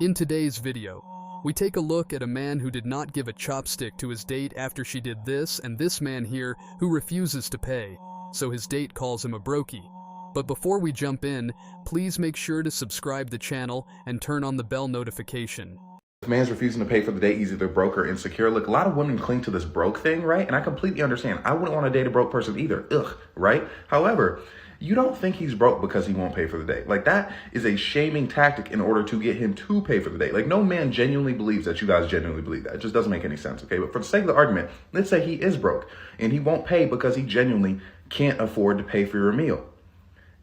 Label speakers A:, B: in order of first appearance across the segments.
A: In today's video, we take a look at a man who did not give a chopstick to his date after she did this, and this man here who refuses to pay, so his date calls him a brokey. But before we jump in, please make sure to subscribe the channel and turn on the bell notification.
B: If a man's refusing to pay for the date, he's either broke or insecure. Look, a lot of women cling to this broke thing, right? And I completely understand. I wouldn't want to date a broke person either. Ugh, right? However, you don't think he's broke because he won't pay for the date. Like, that is a shaming tactic in order to get him to pay for the date. Like, no man genuinely believes that you guys genuinely believe that. It just doesn't make any sense, okay? But for the sake of the argument, let's say he is broke and he won't pay because he genuinely can't afford to pay for your meal.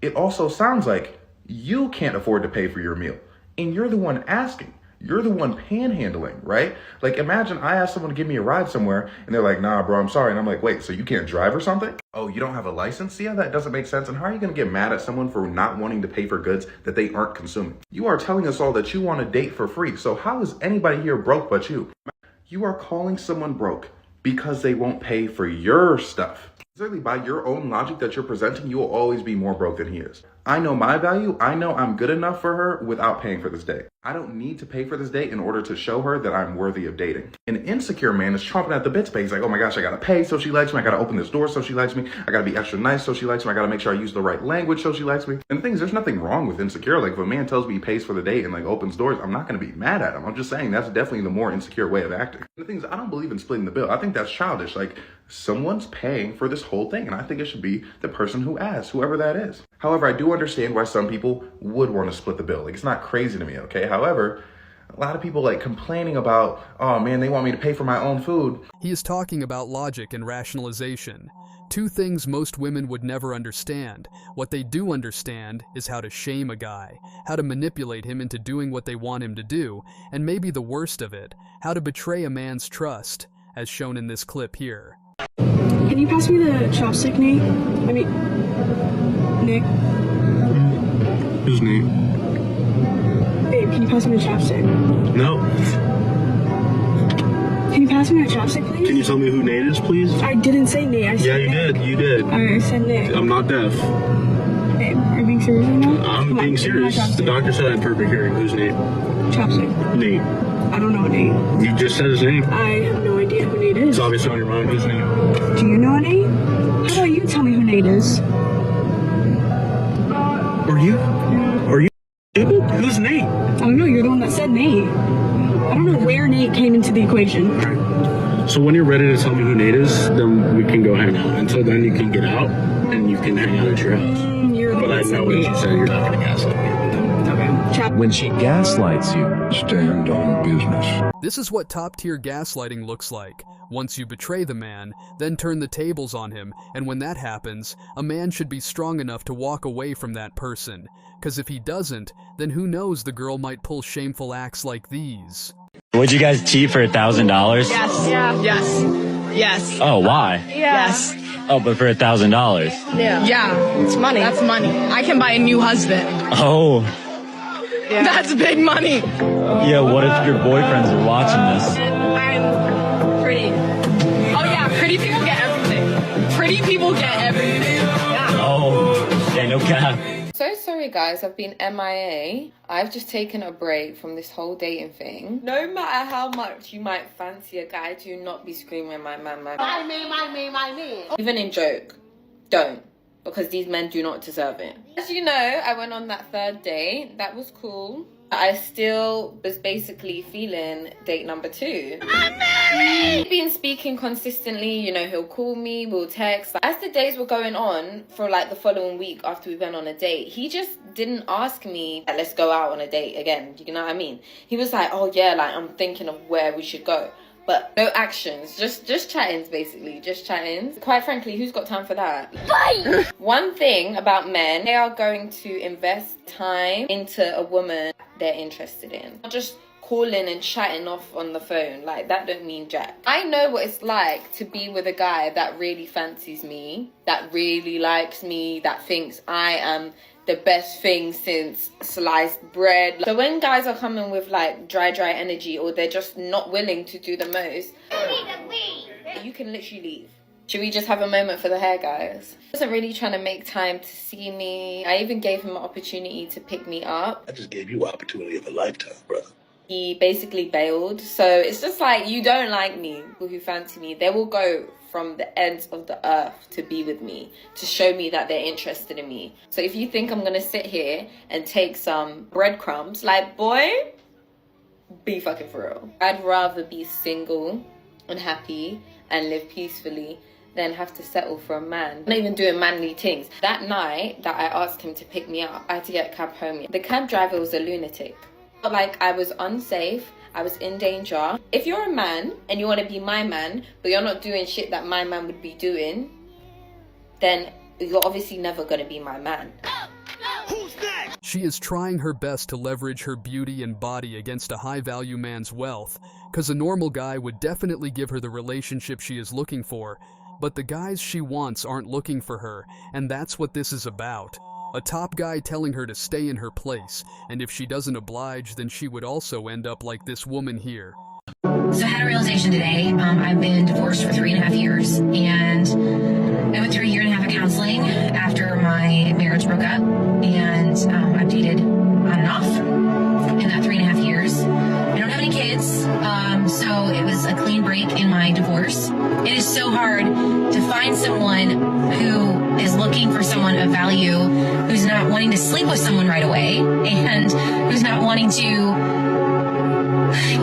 B: It also sounds like you can't afford to pay for your meal and you're the one asking. You're the one panhandling, right? Like, imagine I ask someone to give me a ride somewhere and they're like, nah, bro, I'm sorry. And I'm like, wait, so you can't drive or something? Oh, you don't have a license? Yeah, that doesn't make sense. And how are you going to get mad at someone for not wanting to pay for goods that they aren't consuming? You are telling us all that you want to date for free. So how is anybody here broke but you? You are calling someone broke because they won't pay for your stuff. Clearly, by your own logic that you're presenting, you will always be more broke than he is. I know my value. I know I'm good enough for her without paying for this date. I don't need to pay for this date in order to show her that I'm worthy of dating. An insecure man is chomping at the bit space. He's like, oh my gosh, I gotta pay so she likes me. I gotta open this door so she likes me. I gotta be extra nice so she likes me. I gotta make sure I use the right language so she likes me. And the thing is, there's nothing wrong with insecure. Like, if a man tells me he pays for the date and like opens doors, I'm not gonna be mad at him. I'm just saying that's definitely the more insecure way of acting. And the thing is, I don't believe in splitting the bill. I think that's childish. Like, someone's paying for this whole thing, and I think it should be the person who asks, whoever that is. However, I do understand why some people would want to split the bill. Like, it's not crazy to me, okay? However, a lot of people like complaining about, oh man, they want me to pay for my own food.
A: He is talking about logic and rationalization. Two things most women would never understand. What they do understand is how to shame a guy, how to manipulate him into doing what they want him to do, and maybe the worst of it, how to betray a man's trust, as shown in this clip here.
C: Can you pass me the chopstick, Nate? Nick?
D: Who's Nate?
C: Babe, can you pass me the chopstick?
D: No.
C: Can you pass me the chopstick, please?
D: Can you tell me who Nate is, please?
C: I didn't say Nate, I said
D: Yeah, you
C: Nick.
D: did. You did.
C: I said Nick.
D: I'm not deaf.
C: Babe, are you being serious right now?
D: I'm being serious. The doctor said I had perfect hearing. Who's Nate?
C: Chopstick.
D: Nate.
C: I don't know a Nate.
D: You just said his name.
C: I have no idea who Nate is.
D: It's obviously on your mind. Who's Nate?
C: Do you know a Nate? How about you tell me who Nate is?
D: Are you stupid? Who's Nate?
C: I don't know, you're the one that said Nate. I don't know where Nate came into the equation.
D: Alright. So when you're ready to tell me who Nate is, then we can go hang out. Until then, you can get out and you can hang out at your house.
C: You're the
D: But
C: one
D: I
C: that said
D: know what
C: Nate.
D: you said. You're not going to gaslight me.
C: Okay.
E: When she gaslights you, stand on business.
A: This is what top-tier gaslighting looks like. Once you betray the man, then turn the tables on him, and when that happens, a man should be strong enough to walk away from that person. Because if he doesn't, then who knows, the girl might pull shameful acts like these.
F: Would you guys cheat for $1,000?
G: Yes. Yeah. Yes. Yes.
F: Oh, why?
G: Yeah. Yes.
F: Oh, but for $1,000?
G: Yeah. Yeah. It's money. That's money. I can buy a new husband.
F: Oh.
G: Yeah. That's big money.
F: Yeah, what if your boyfriends are watching this?
G: I'm pretty. Oh, yeah. Pretty people get everything. Pretty people get everything. Yeah.
F: Oh, yeah, no cap.
H: So sorry guys, I've been MIA. I've just taken a break from this whole dating thing. No matter how much you might fancy a guy, do not be screaming my man. Even in joke, don't. Because these men do not deserve it. As you know, I went on that third date. That was cool. I still was basically feeling date number 2. I'm married! We've been speaking consistently, you know, he'll call me, we'll text. As the days were going on for like the following week after we went on a date, he just didn't ask me, let's go out on a date again. You know what I mean? He was like, oh yeah, like I'm thinking of where we should go. But no actions, just chattings basically, just chattings. Quite frankly, who's got time for that? Bye! One thing about men, they are going to invest time into a woman they're interested in. Not just calling and chatting off on the phone, like that don't mean jack. I know what it's like to be with a guy that really fancies me, that really likes me, that thinks I am the best thing since sliced bread. So when guys are coming with like dry energy, or they're just not willing to do the most, you can literally leave. Should we just have a moment for the hair, guys? He wasn't really trying to make time to see me. I even gave him an opportunity to pick me up.
D: I just gave you an opportunity of a lifetime, brother.
H: He basically bailed. So it's just like, you don't like me, people who fancy me, they will go from the ends of the earth to be with me, to show me that they're interested in me. So if you think I'm gonna sit here and take some breadcrumbs, like, boy, be fucking for real. I'd rather be single and happy and live peacefully than have to settle for a man. Not even doing manly things. That night that I asked him to pick me up, I had to get a cab home. The cab driver was a lunatic. Like, I was unsafe, I was in danger. If you're a man and you want to be my man, but you're not doing shit that my man would be doing, then you're obviously never gonna be my man.
A: She is trying her best to leverage her beauty and body against a high-value man's wealth, because a normal guy would definitely give her the relationship she is looking for, but the guys she wants aren't looking for her, and that's what this is about. A top guy telling her to stay in her place, and if she doesn't oblige, then she would also end up like this woman here.
I: So I had a realization today. I've been divorced for 3.5 years, and I went through 1.5 years of counseling after my marriage broke up, and I've dated on and off in that 3.5 years. I don't have any kids, so it was a clean break in my divorce. It is so hard to find someone who is looking for someone of value, who's not wanting to sleep with someone right away, and who's not wanting to,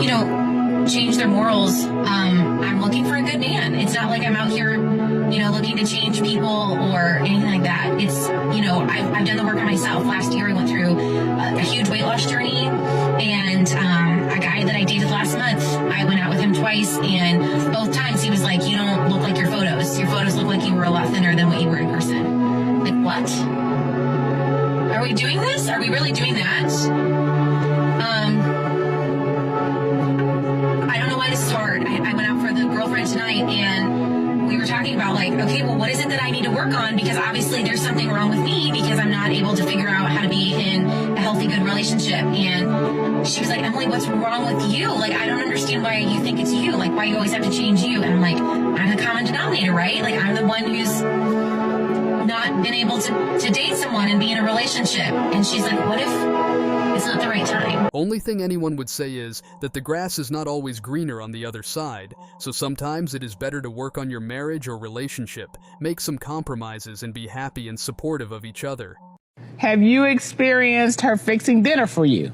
I: you know, change their morals. I'm looking for a good man. It's not like I'm out here, you know, looking to change people or anything like that. It's, you know, I've done the work on myself. Last year I went through a huge weight loss journey, and a guy that I dated last month, I went out with him twice, and both times he was like, you don't look like your photos. Your photos look like you were a lot thinner than what you were in person. Like, what? Are we doing this? Are we really doing that? I don't know why this is hard. I went out for the girlfriend tonight, and we were talking about, like, okay, well, what is it that I need to work on? Because obviously there's something wrong with me because I'm not able to figure out how to be in a healthy, good relationship. And she was like, Emily, what's wrong with you? Like, I don't understand why you think it's you. Like, why you always have to change you. And I'm like, I'm the common denominator, right? Like, I'm the one who's not been able to date someone and be in a relationship. And she's like, what if it's not the right time?
A: Only thing anyone would say is that the grass is not always greener on the other side, so sometimes it is better to work on your marriage or relationship, make some compromises, and be happy and supportive of each other.
J: Have you experienced her fixing dinner for you?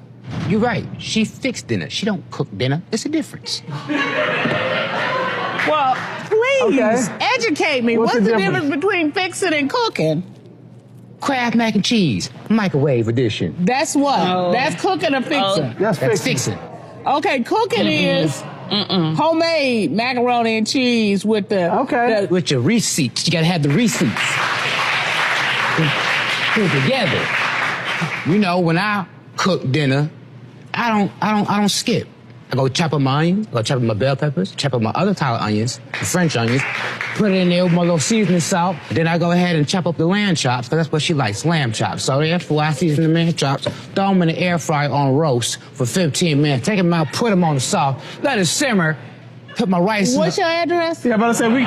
K: You're right. She fixed dinner. She don't cook dinner. It's a difference.
J: Well, please educate me. What's the difference between fixing and cooking?
K: Kraft mac and cheese, microwave edition.
J: That's what? Oh. That's cooking or fixing?
K: That's fixing.
J: Okay, cooking is homemade macaroni and cheese with the...
K: with your receipts. You gotta have the receipts. Put together. You know, when I cook dinner, I don't skip. I go chop up my onions, go chop up my bell peppers, chop up my other type of onions, the French onions, put it in there with my little seasoning salt. Then I go ahead and chop up the lamb chops, because that's what she likes, lamb chops. So therefore, I season the lamb chops, throw them in the air fryer on roast for 15 minutes. Take them out, put them on the salt, let it simmer, put my rice in.
J: What's your address?
D: Yeah, I'm about to say, we